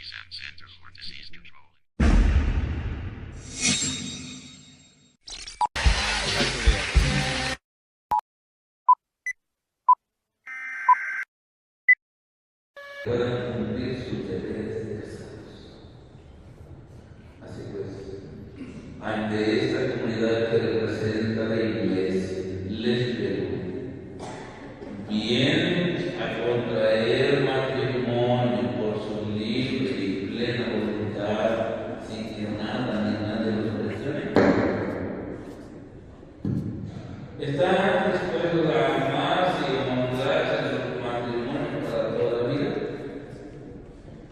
Center for Disease Control. Puedan cumplir sus deberes de casados. Así pues, ante esta comunidad que representa la Iglesia, les pregunto, ¿vienen a contraer matrimonio por su libre y plena voluntad sin que nada ni nadie los presione? ¿Están dispuestos a amarse y a honrarse en su matrimonio para toda la vida?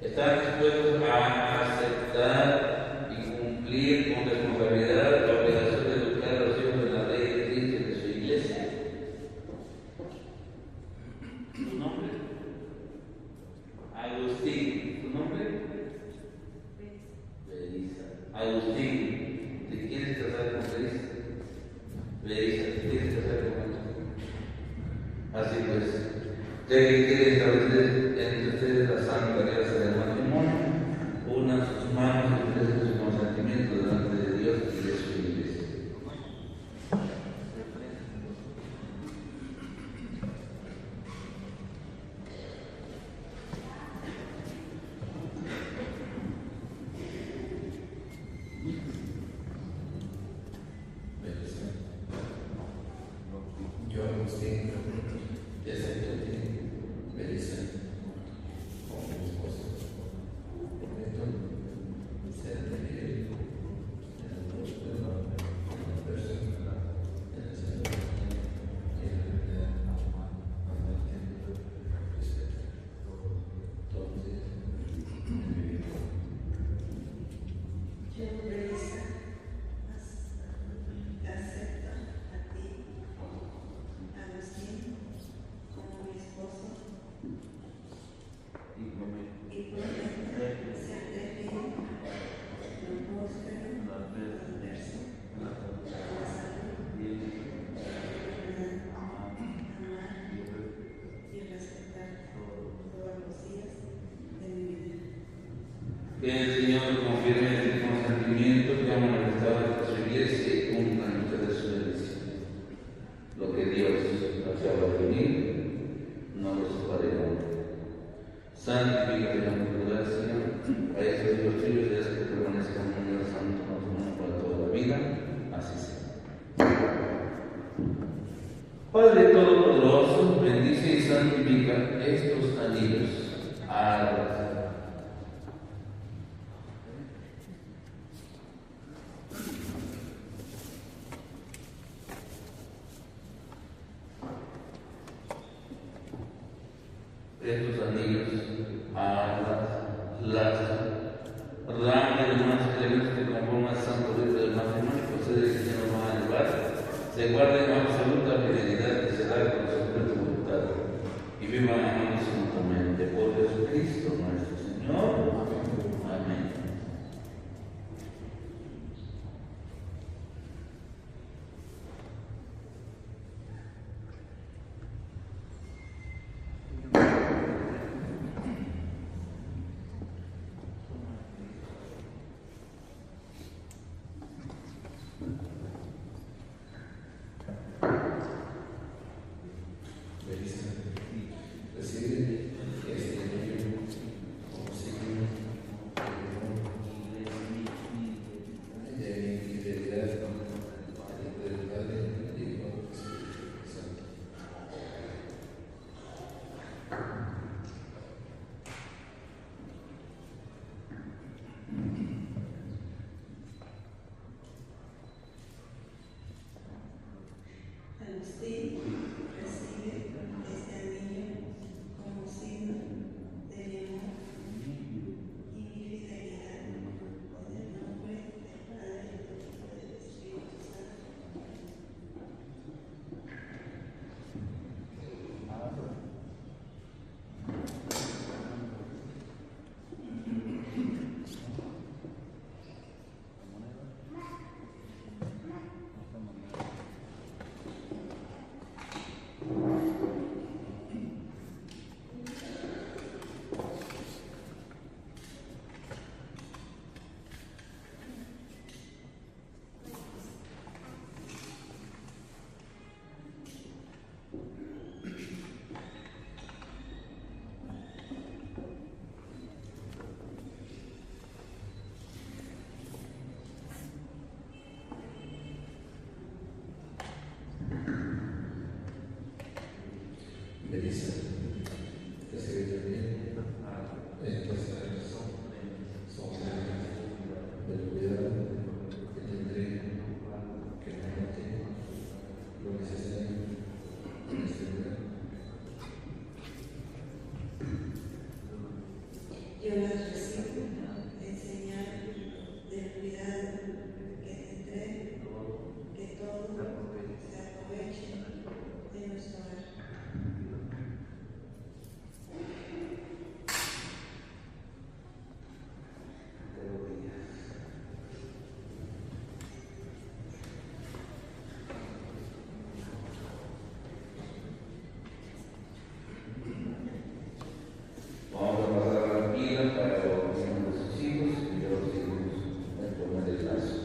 ¿Están dispuestos a aceptar y cumplir con responsabilidad la obligación de educar a los hijos de la ley de Cristo y de su iglesia? ¿Tu nombre? Agustín. ¿Tu nombre? Belisa. Agustín, ¿te quieres casar con Belisa? Belisa, ¿te quieres casar con Agustín? Así pues, ya que quiere establecer entre ustedes la santa alianza del matrimonio, unan sus manos y ofrecen su consentimiento delante de Dios y de su iglesia. Yo, Agustín, te acepto a ti, Belisa, como mi esposo. Prometo serte fiel en el rostro, en la persona, en la cercanía, en la verdad, amarte, respetar todos los días de mi vida. Yo, Belisa, te acepto a ti, Agustín, como mi esposo, y prometo serte fiel en lo próspero, en lo adverso, en la salud, amar y respetar todos los días de mi vida. Que el Señor confirme este consentimiento que ha manifestado en su iglesia y cumplan ustedes su bendición. Lo que Dios acaba de unir, no lo separemos. Santifícate con tu gracia a estos hijos tuyos y haz que permanezcan unidos al santo matrimonio para toda la vida. Así sea. Padre Todopoderoso, bendice y santifica estos anillos. Estos anillos, rama de los demás elementos que conforman el santo rito del matrimonio, ustedes que nos van a llevar, se guarden en absoluta fidelidad y se dan con su completa voluntad y vivan amados juntamente por Jesucristo nuestro Señor. Amén. Belisa, recibe este anillo yo las recibo en señal del cuidado que tendré, que todo se aproveche de nuestro hogar. Vamos a pasar a la pila para la oración de sus hijos y de los hijos en forma de lazo.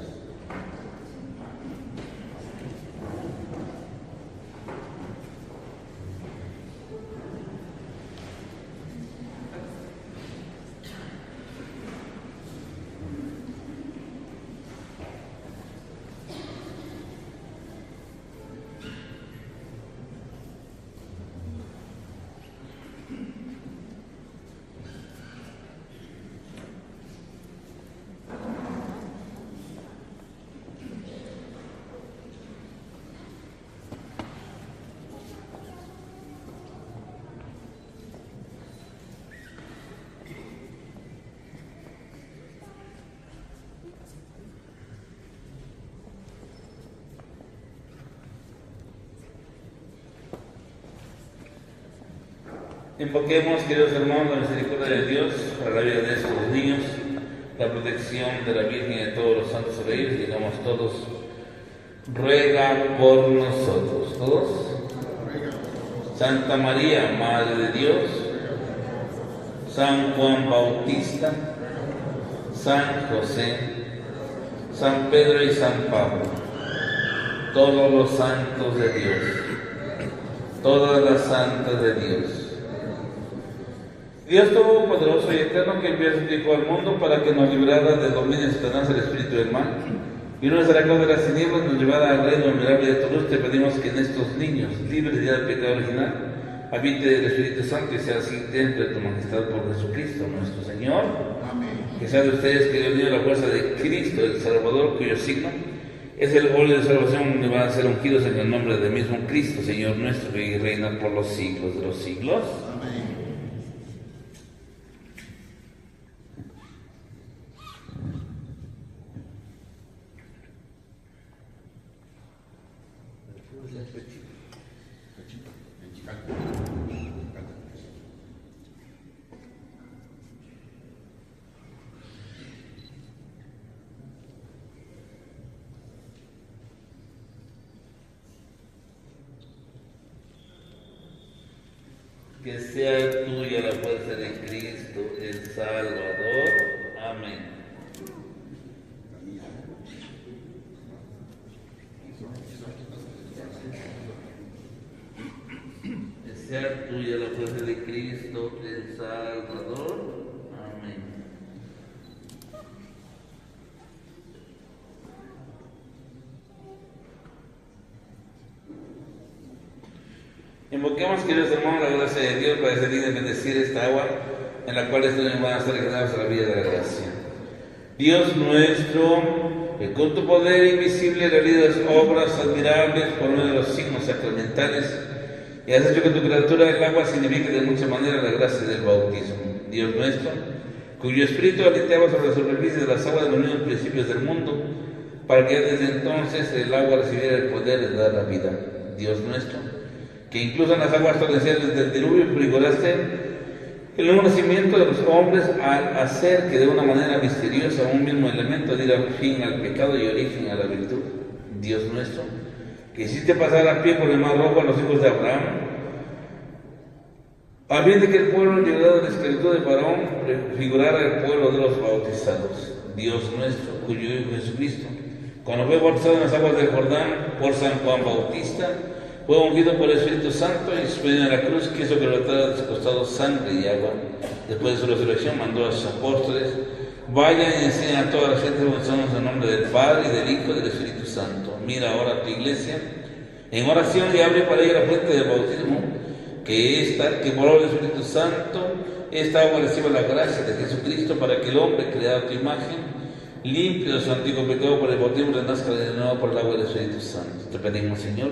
Invoquemos, queridos hermanos, la misericordia de Dios para la vida de estos niños, la protección de la Virgen y de todos los santos reyes. Digamos todos, ruega por nosotros. ¿Todos? Santa María, Madre de Dios, San Juan Bautista, San José, San Pedro y San Pablo, todos los santos de Dios, todas las santas de Dios. Dios Todopoderoso y Eterno, que envió a su Hijo al mundo para que nos librara del dominio de Satanás, el espíritu del mal, y nos sacó de las tinieblas, nos llevara al reino admirable de tu luz, te pedimos que en estos niños, libres ya del pecado original, habite el Espíritu Santo y sea así dentro de tu majestad por Jesucristo, nuestro Señor. Amén. Que sea de ustedes, que Dios dio la fuerza de Cristo, el Salvador, cuyo signo es el óleo de salvación, y van a ser ungidos en el nombre del mismo Cristo, Señor nuestro, que vive y reina por los siglos de los siglos. Amén. Que sea tuya la fuerza de Cristo, el Salvador. Amén. Que sea tuya la fuerza de Cristo, el Salvador. Amén. Invoquemos, queridos hermanos, la gracia de Dios para ser dignos de bendecir esta agua en la cual estos niños van a estar regenerados a la vida de la gracia. Dios nuestro, que con tu poder invisible realizas obras admirables por medio de los signos sacramentales y has hecho que tu criatura el agua signifique de mucha manera la gracia del bautismo. Dios nuestro, cuyo espíritu aleteaba sobre la superficie de las aguas de los mismos principios del mundo, para que desde entonces el agua recibiera el poder de dar la vida. Dios nuestro, que incluso en las aguas torrenciales del diluvio figuraste el nuevo nacimiento de los hombres al hacer que de una manera misteriosa un mismo elemento diera fin al pecado y origen a la virtud. Dios nuestro, que hiciste pasar a pie por el mar rojo a los hijos de Abraham, a fin de que el pueblo liberado de la esclavitud de Faraón prefigurara el pueblo de los bautizados. Dios nuestro, cuyo Hijo Jesucristo, cuando fue bautizado en las aguas del Jordán por San Juan Bautista, fue ungido por el Espíritu Santo y subido a la cruz, quiso que brotara de su costado sangre y agua. Después de su resurrección mandó a sus apóstoles: vayan y enseñen a todas las gentes bautizándonos en nombre del Padre y del Hijo y del Espíritu Santo. Mira ahora a tu iglesia en oración y abre para ella la fuente del bautismo, que por obra del Espíritu Santo esta agua reciba la gracia de Jesucristo, para que el hombre creado a tu imagen, limpio de su antiguo pecado por el bautismo, renazca de nuevo por el agua del Espíritu Santo. Te pedimos, Señor,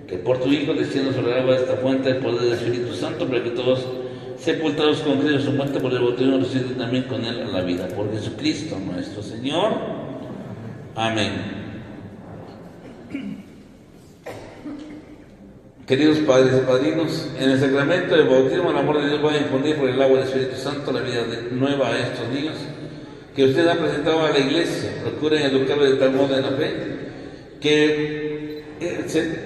que por tu Hijo descienda sobre el agua de esta fuente el poder del Espíritu Santo, para que todos sepultados con Cristo en su muerte, por el bautismo resucitados también con Él a la vida. Por Jesucristo nuestro Señor. Amén. Queridos padres y padrinos, en el sacramento del bautismo el amor de Dios va a infundir por el agua del Espíritu Santo la vida nueva a estos niños que usted ha presentado a la iglesia. Procuren educarlos de tal modo en la fe que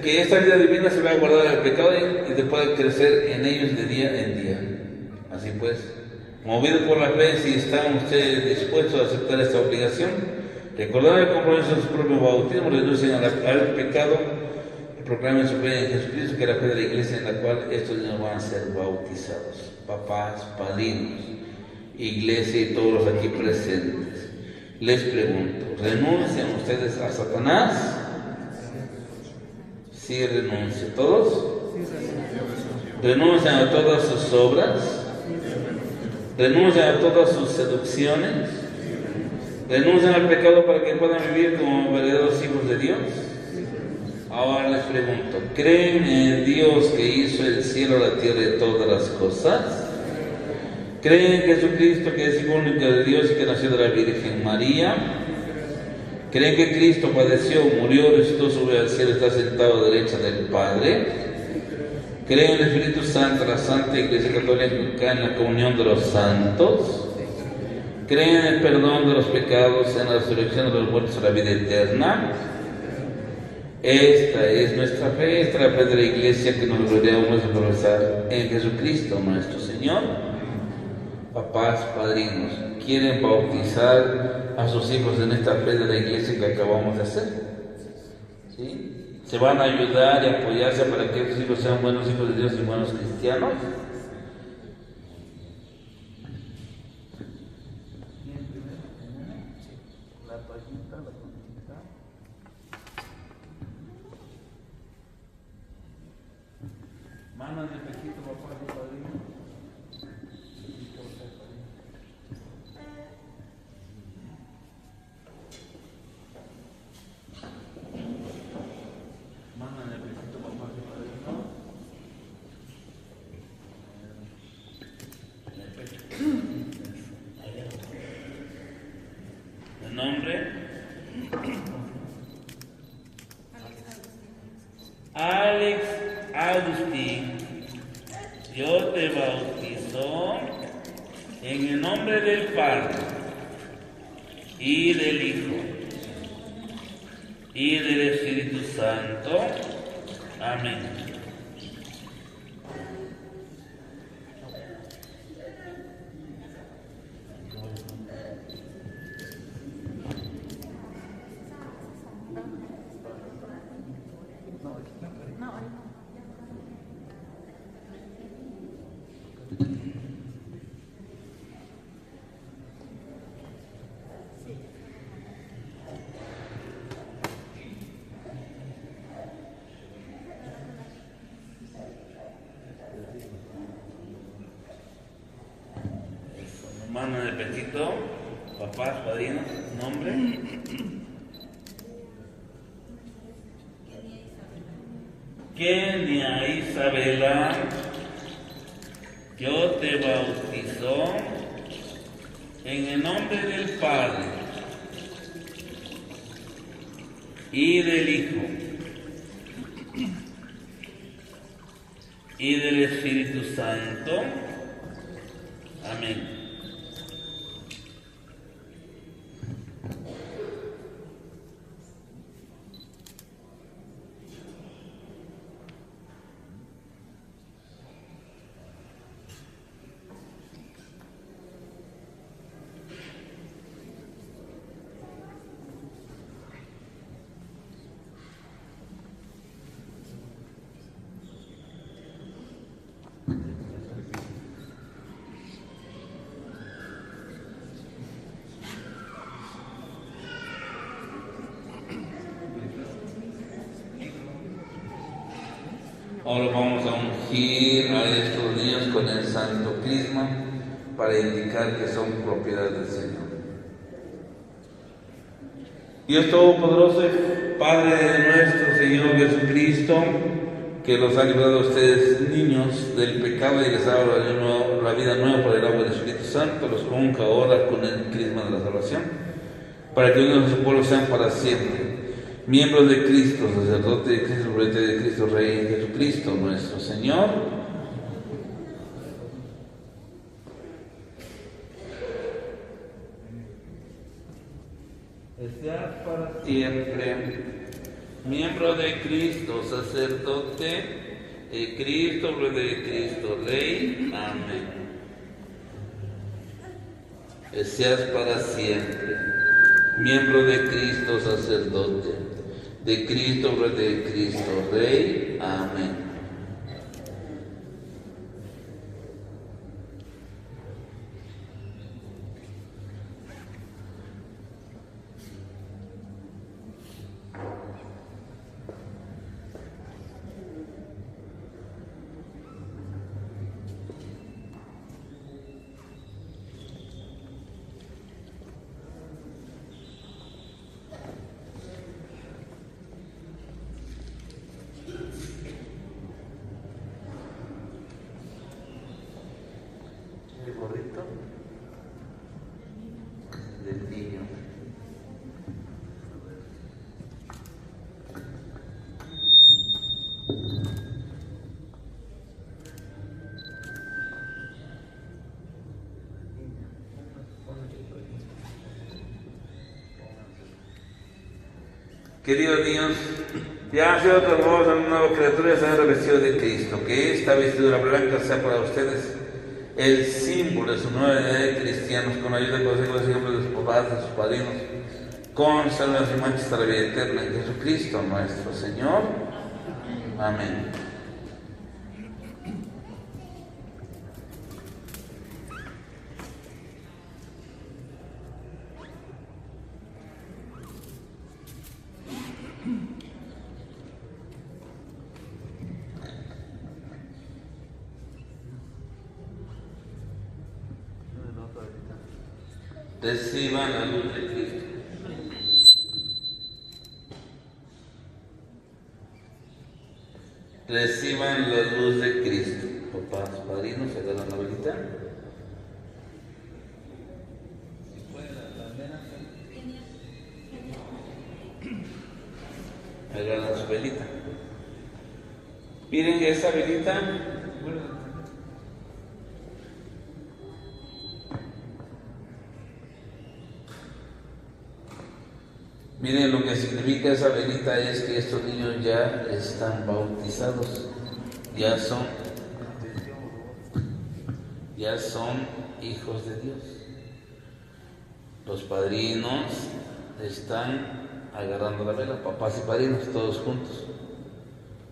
esta vida divina se va a guardar del pecado y se pueda crecer en ellos de día en día. Así pues, movidos por la fe, si están ustedes dispuestos a aceptar esta obligación, recordar el compromiso de su propio bautismo, renuncien al pecado, proclamen su fe en Jesucristo, que es la fe de la iglesia en la cual estos niños van a ser bautizados. Papás, padrinos, iglesia y todos los aquí presentes, les pregunto, ¿renuncian ustedes a Satanás? Sí, renuncian. ¿Todos? ¿Renuncian a todas sus obras? ¿Renuncian a todas sus seducciones? ¿Renuncian al pecado para que puedan vivir como verdaderos hijos de Dios? Ahora les pregunto, ¿creen en Dios que hizo el cielo, la tierra y todas las cosas? ¿Creen en Jesucristo, que es hijo único de Dios y que nació de la Virgen María? ¿Creen que Cristo padeció, murió, resucitó, subió al cielo y está sentado a la derecha del Padre? ¿Creen en el Espíritu Santo, la Santa Iglesia Católica, en la comunión de los santos? ¿Creen en el perdón de los pecados, en la resurrección de los muertos, en la vida eterna? Esta es nuestra fe, esta es la fe de la Iglesia que nos gloriamos de profesar en Jesucristo nuestro Señor. Papás, padrinos, ¿quieren bautizar a sus hijos en esta fe de la Iglesia que acabamos de hacer? ¿Sí? ¿Se van a ayudar y apoyarse para que estos hijos sean buenos hijos de Dios y buenos cristianos? Manos de pechito, papá, padrino. Manos de pechito, papá, padrino. ¿El nombre? Alex Agustín, yo te bautizo en el nombre del Padre y del Hijo y del Espíritu Santo. Amén. Mano de pechito, papás, padrinos, nombre. Kenia Isabela, yo te bautizo en el nombre del Padre y del Hijo y del Espíritu Santo. Amén. Ahora vamos a ungir a estos niños con el santo crisma para indicar que son propiedad del Señor. Dios Todopoderoso, Padre de nuestro Señor Jesucristo, que los ha librado a ustedes, niños, del pecado y les ha dado la vida nueva por el agua del Espíritu Santo, los convoca ahora con el crisma de la salvación, para que unidos a su pueblo sean para siempre miembros de Cristo, sacerdote de Cristo, profeta de Cristo, Rey de Jesucristo, nuestro Señor. Sea para siempre miembro de Cristo, sacerdote de Cristo, profeta de Cristo, Rey. Amén. Seas para siempre miembro de Cristo, sacerdote de Cristo, profeta de Cristo, Rey. Amén. El gorrito del niño. Queridos niños, ya han sido transformados en una nueva criatura y se han revestido de Cristo. Que esta vestidura blanca sea para ustedes el símbolo de su nueva edad de cristianos, con ayuda de consejos y ejemplos de sus papás, de sus padrinos, con salud y manchas hasta la vida eterna en Jesucristo nuestro Señor. Amén. Reciban la luz de Cristo. Reciban la luz de Cristo. Papás, padrinos, agarran la velita. Agarran su velita. Miren esa velita. Miren lo que significa esa velita, es que estos niños ya están bautizados, ya son hijos de Dios. Los padrinos están agarrando la vela, papás y padrinos, todos juntos.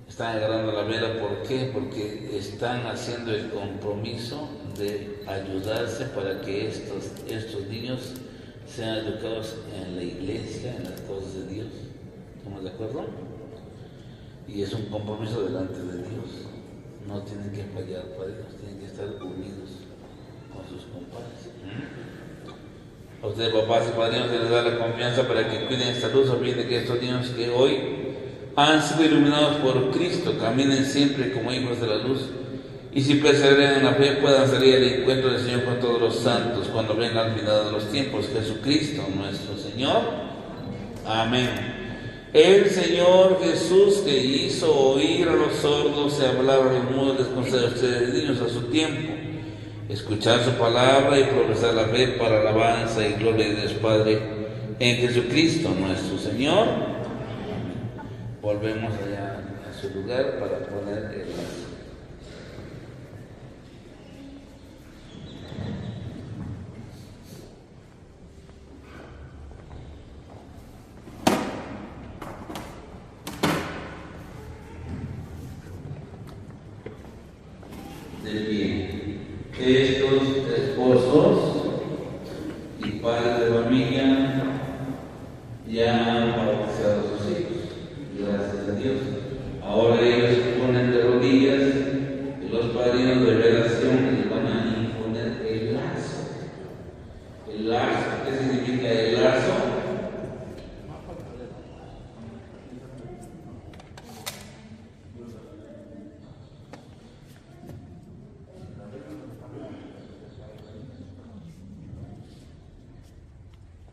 Están agarrando la vela, ¿por qué? Porque están haciendo el compromiso de ayudarse para que estos niños sean educados en la iglesia, en las cosas de Dios. ¿Estamos de acuerdo? Y es un compromiso delante de Dios. No tienen que fallar padrinos, tienen que estar unidos con sus compadres. A ustedes, papás y padrinos, se les da la confianza para que cuiden esta luz, a fin de que estos niños que hoy han sido iluminados por Cristo caminen siempre como hijos de la luz, y si perseveran en la fe puedan salir al encuentro del Señor con todos los santos cuando venga al final de los tiempos. Jesucristo nuestro Señor. Amén. El Señor Jesús, que hizo oír a los sordos y hablar a los mudos, les concede a ustedes, niños, a su tiempo escuchar su palabra y progresar la fe para alabanza y gloria de Dios Padre en Jesucristo nuestro Señor. Volvemos allá a su lugar para poner el lazo. De pie. Estos esposos y padres de familia ya han bautizado a sus hijos, gracias a Dios. Ahora ellos se ponen de rodillas y los padrinos de revelación les van a imponer el lazo. El lazo, ¿qué significa el lazo?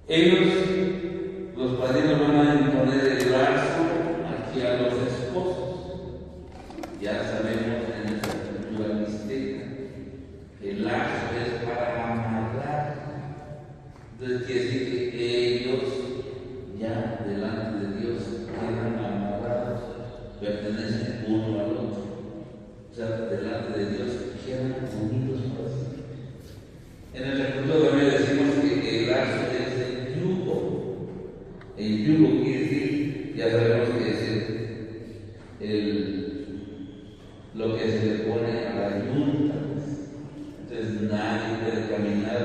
Ellos, los padrinos, van a imponer el lazo aquí a los esposos. Ya sabemos en nuestra cultura mixteca, el lazo es para amarrar. Entonces quiere decir que ellos ya delante de Dios quedan amarrados, pertenecen uno al otro. O sea, delante de Dios quedan unidos para siempre. En el recurso también decimos que el lazo es el yugo. El yugo quiere decir, ya sabemos que es lo que se le pone a la yunta. Entonces nadie puede caminar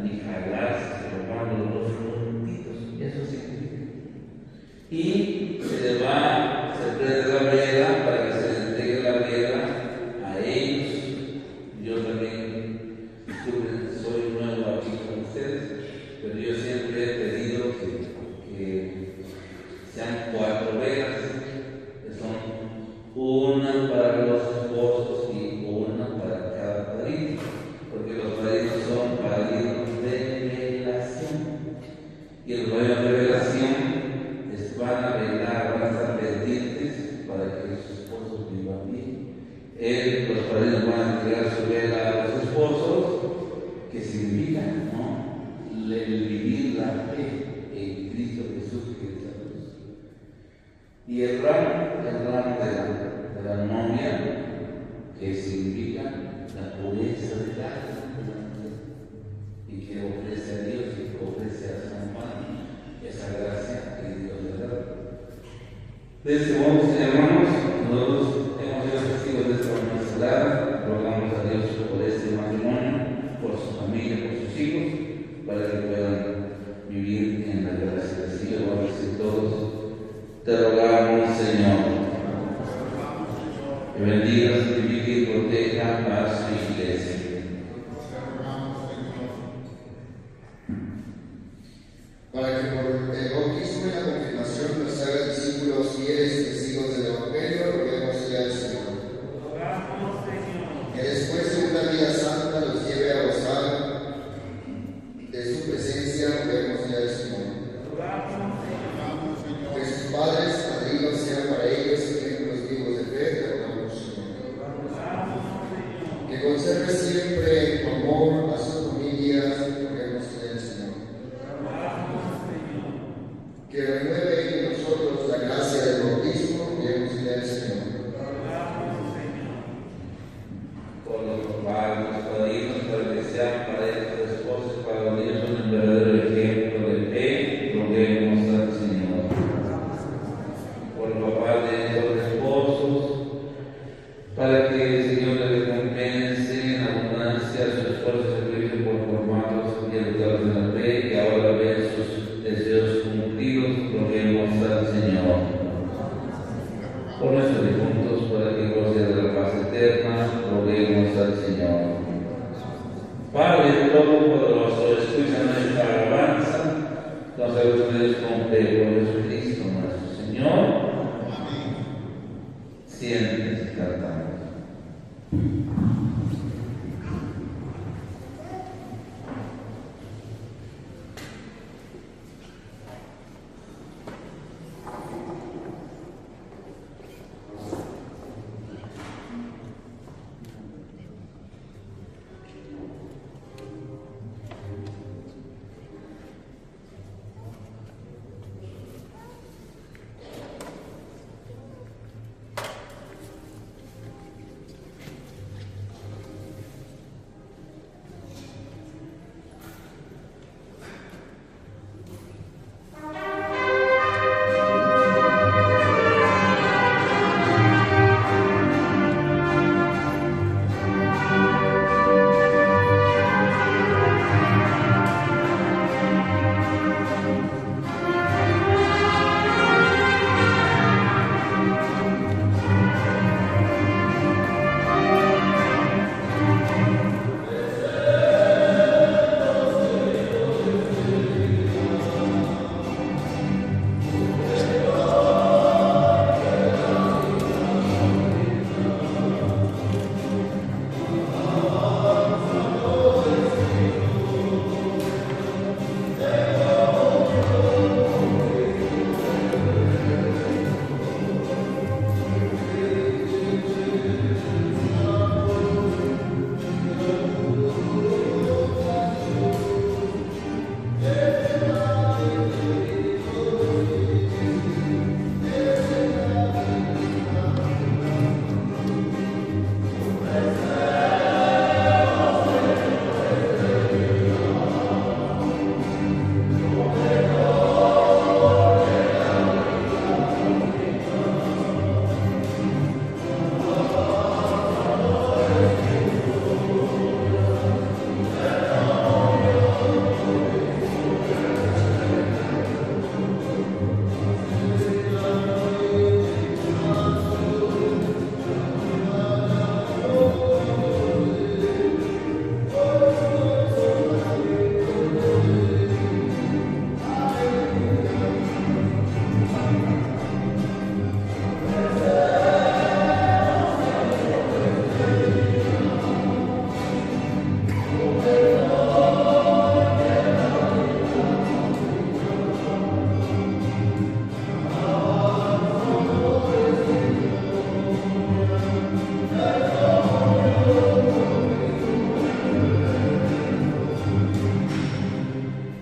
ni jalarse, se lo van los dos juntitos. Eso significa. Y se prende la vela para que se les entregue la vela a ellos. Yo también soy nuevo aquí con ustedes, pero yo siempre he pedido que sean 4 velas, que son una para los esposos y una para cada padrino, porque los padrinos son padrinos de revelación, y los padrinos de revelación van a velar, van a estar pendientes para que sus esposos vivan bien. Los padrinos van a entregar su vela a los esposos, que significa, ¿no?, el vivir la fe en Cristo Jesús, que es la luz. Y el ramo de la novia, que significa la pureza del alma, y que ofrece a Dios y que ofrece a San Juan esa gracia que Dios le da. De este modo, hermanos, nosotros hemos sido testigos de esta honestidad. Rogamos a Dios por este matrimonio, por su familia, por sus hijos, para que puedan vivir en la gracia del Señor. Vamos a decir todos: te rogamos, Señor, que bendiga, santifique y proteja a su iglesia. Para que por el bautismo y la confirmación nos haga discípulos fieles y testigos del Evangelio, roguemos al Señor. Que después de una vida santa los lleve a gozar de su presencia, roguemos al Señor. Que sus padres, padrinos sean para ellos ejemplos vivos de fe, rogamos al Señor. Que conserve siempre tu amor a sus familias, roguemos al Señor. Que renueve en nosotros la gracia del bautismo, roguemos al Señor. Por los padres, los padrinos, para que sean para estos esposos, para los niños, un verdadero ejemplo de fe, roguemos al Señor. Por los papás de estos esposos, para que el Señor les recompense en abundancia su esfuerzo y sacrificio por formarlos y educarlos en la fe, y ahora ven sus deseos cumplidos, roguemos al Señor. Por nuestros difuntos, para que goce de la paz eterna, roguemos al Señor. Padre Todopoderoso, escucha nuestra alabanza, nos ustedes con fe por Jesucristo nuestro Señor. Siéntense, cantamos.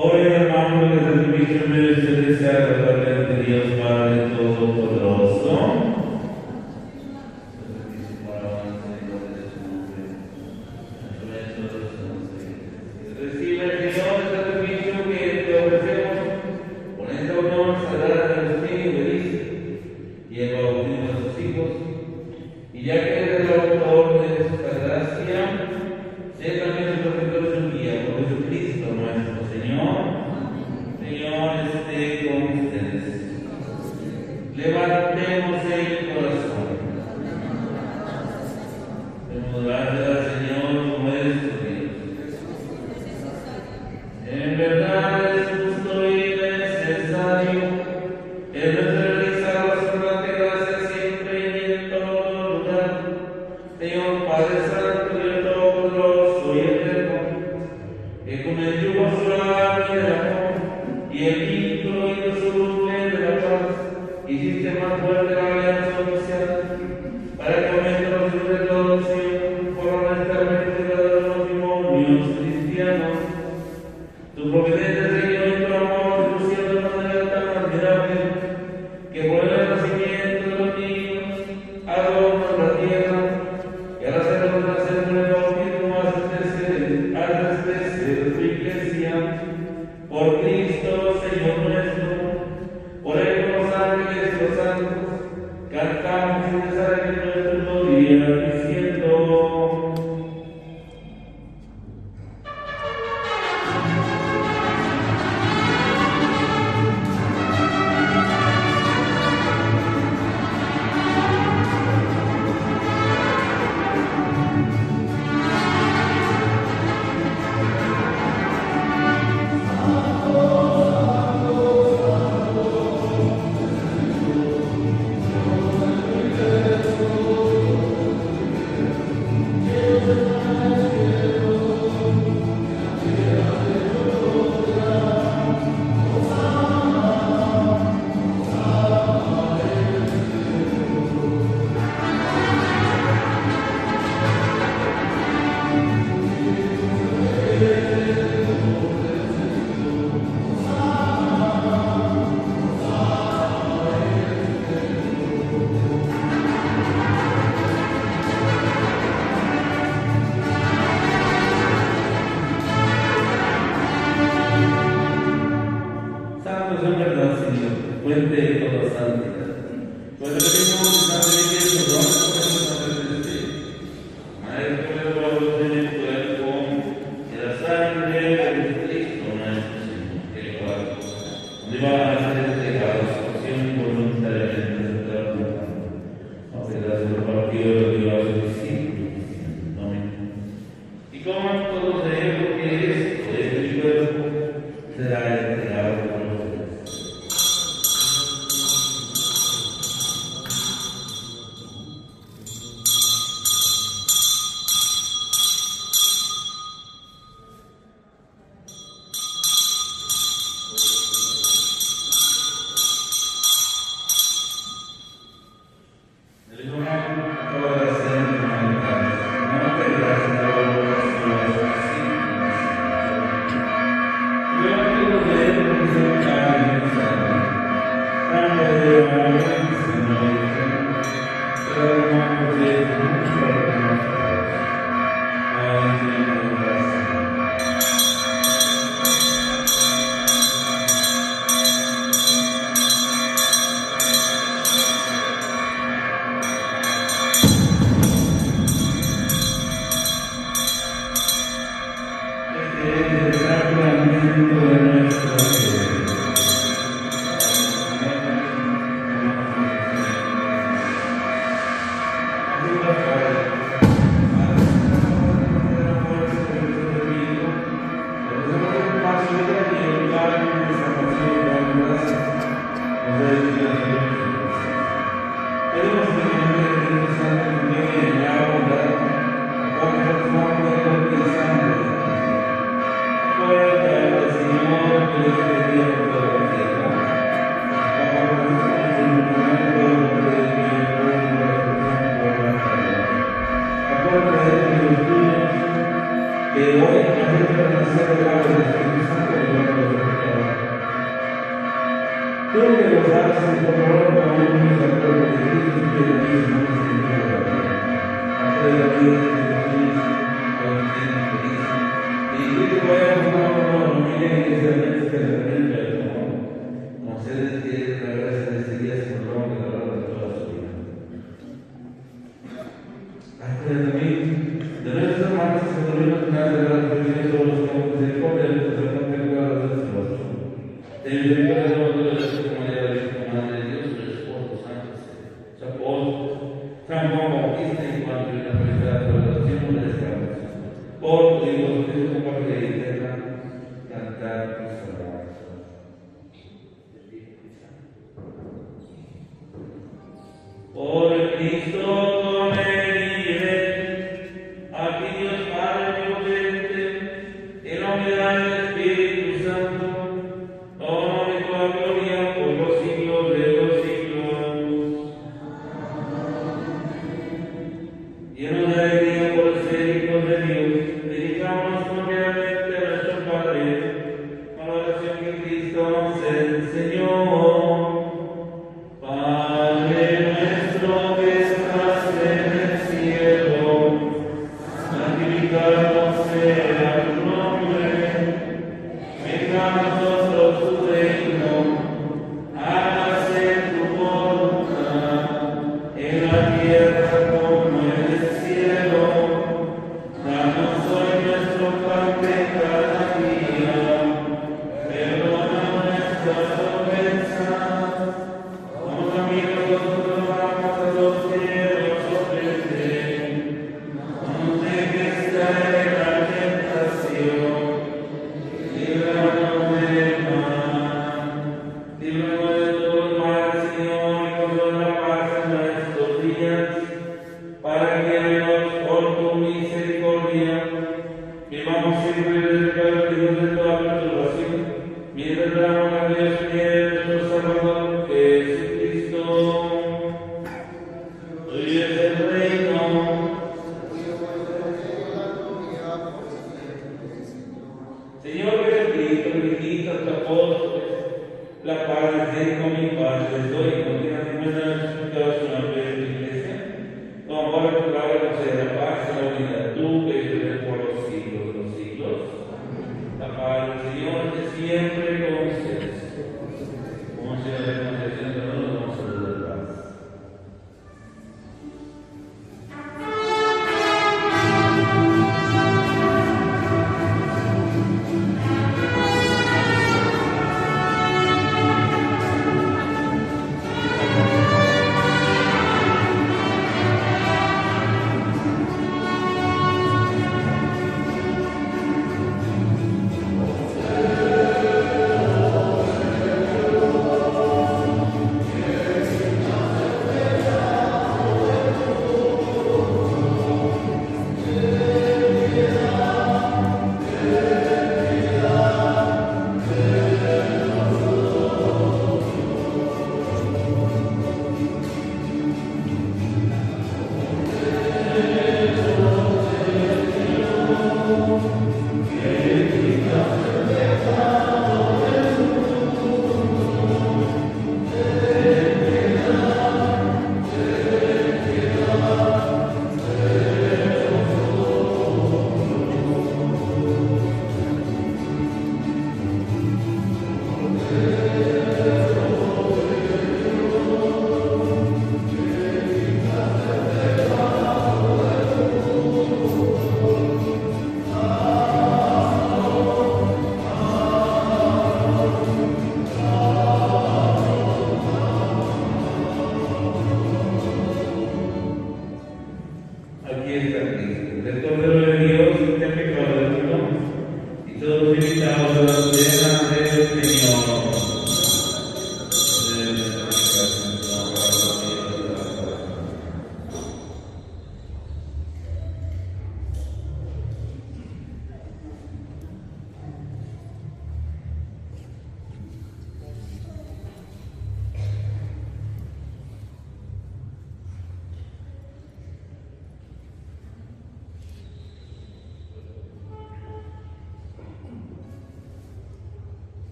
Hoy, hermano, el servicio me desea agradable ante Dios Padre Todopoderoso. Recibe, Señor, este servicio que te ofrecemos con esta unión sagrada de Agustín y Belice y el bautismo de sus hijos. Y ya que eres el autor de esta gracia, sé también el protector de su guía por Jesucristo nuestro Señor. Señor, esté con ustedes. Levantemos el corazón. Demos gracias al Señor nuestro Dios. En verdad es justo y necesario el realizar la solemne gracia siempre y en todo lugar. Señor Padre Santo y Todopoderoso y Eterno, que con el yugo suave del amor y el vínculo indisoluble de la paz hiciste más fuerte la alianza social, para que aumente los frutos de todos por honestamente de los matrimonios cristianos. Tu providencia, Señor, y tu amor luciendo de manera tan admirable que por el nacimiento de los niños adornan la tierra y al hacerlos nacer por el bautismo haces crecer tu iglesia. Por Cristo, Señor nuestro, por él con los ángeles y los santos, cantamos sin cesar en nuestro gloria diciendo: santos en verdad, Señor, fuente de toda santidad. Pues repetimos que Padre Cristo, no nos podemos hacer desde Maestro de todos en el cuerpo y la sangre de Jesucristo nuestro Señor, el cual, donde va a ser entregado su pasión voluntariamente aceptado, a pedazos del partido de Dios a sus discípulos. Amén. Y como todos de ellos, que esto es mi cuerpo, será entregado por ustedes. El Señor acaba de hacer humanidad. No te gracias a los que así. Yo pido que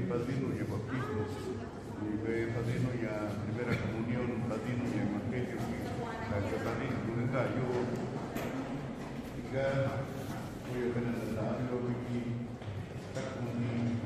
Padrino y bautismo, y padrino y primera comunión, padrino y evangelio, y padrino, nunca yo, voy a ver en la lo que está con mi,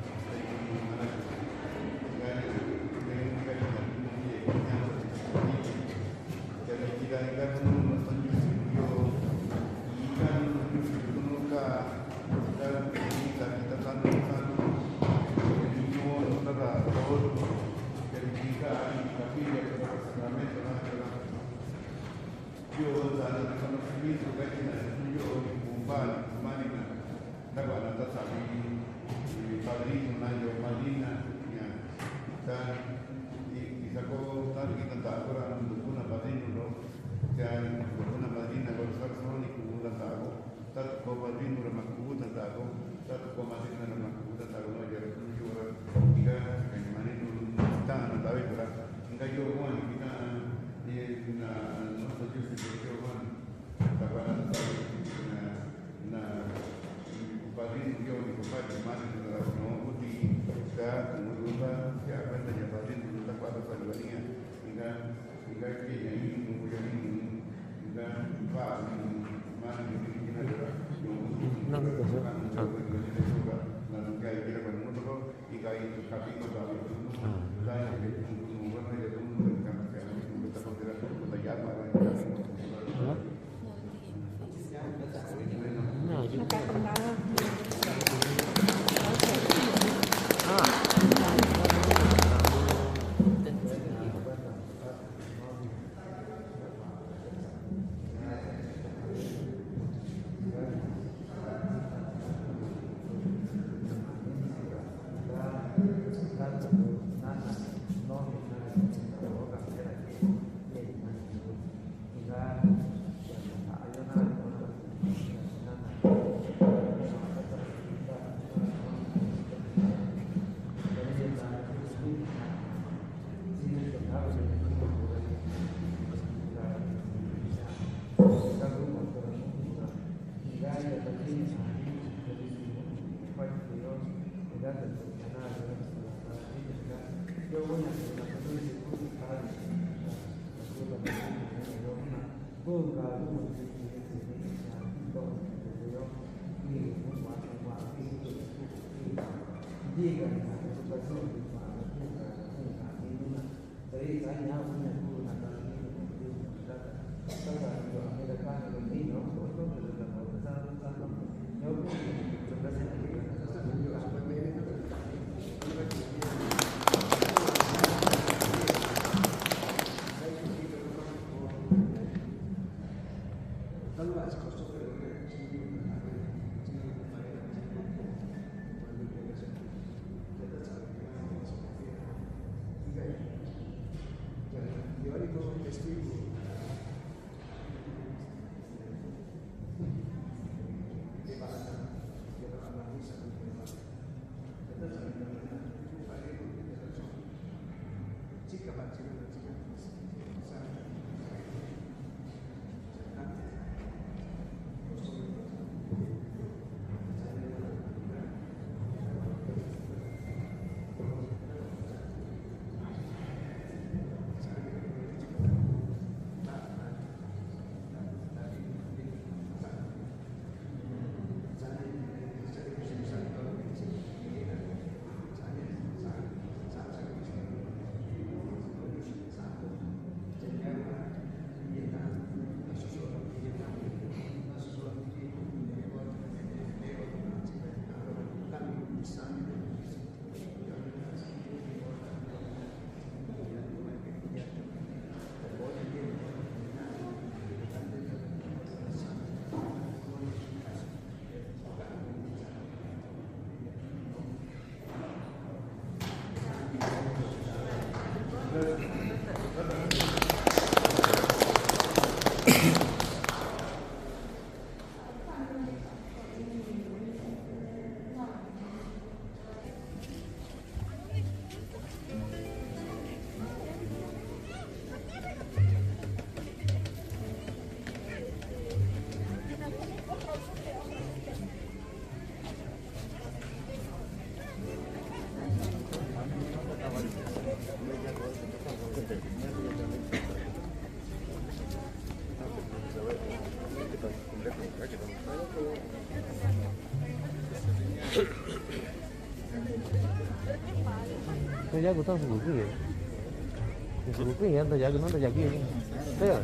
Tôi giá của tao phụ cái gì? Phụ cái gì? Tao giá của nó tao giá kia. Thế à?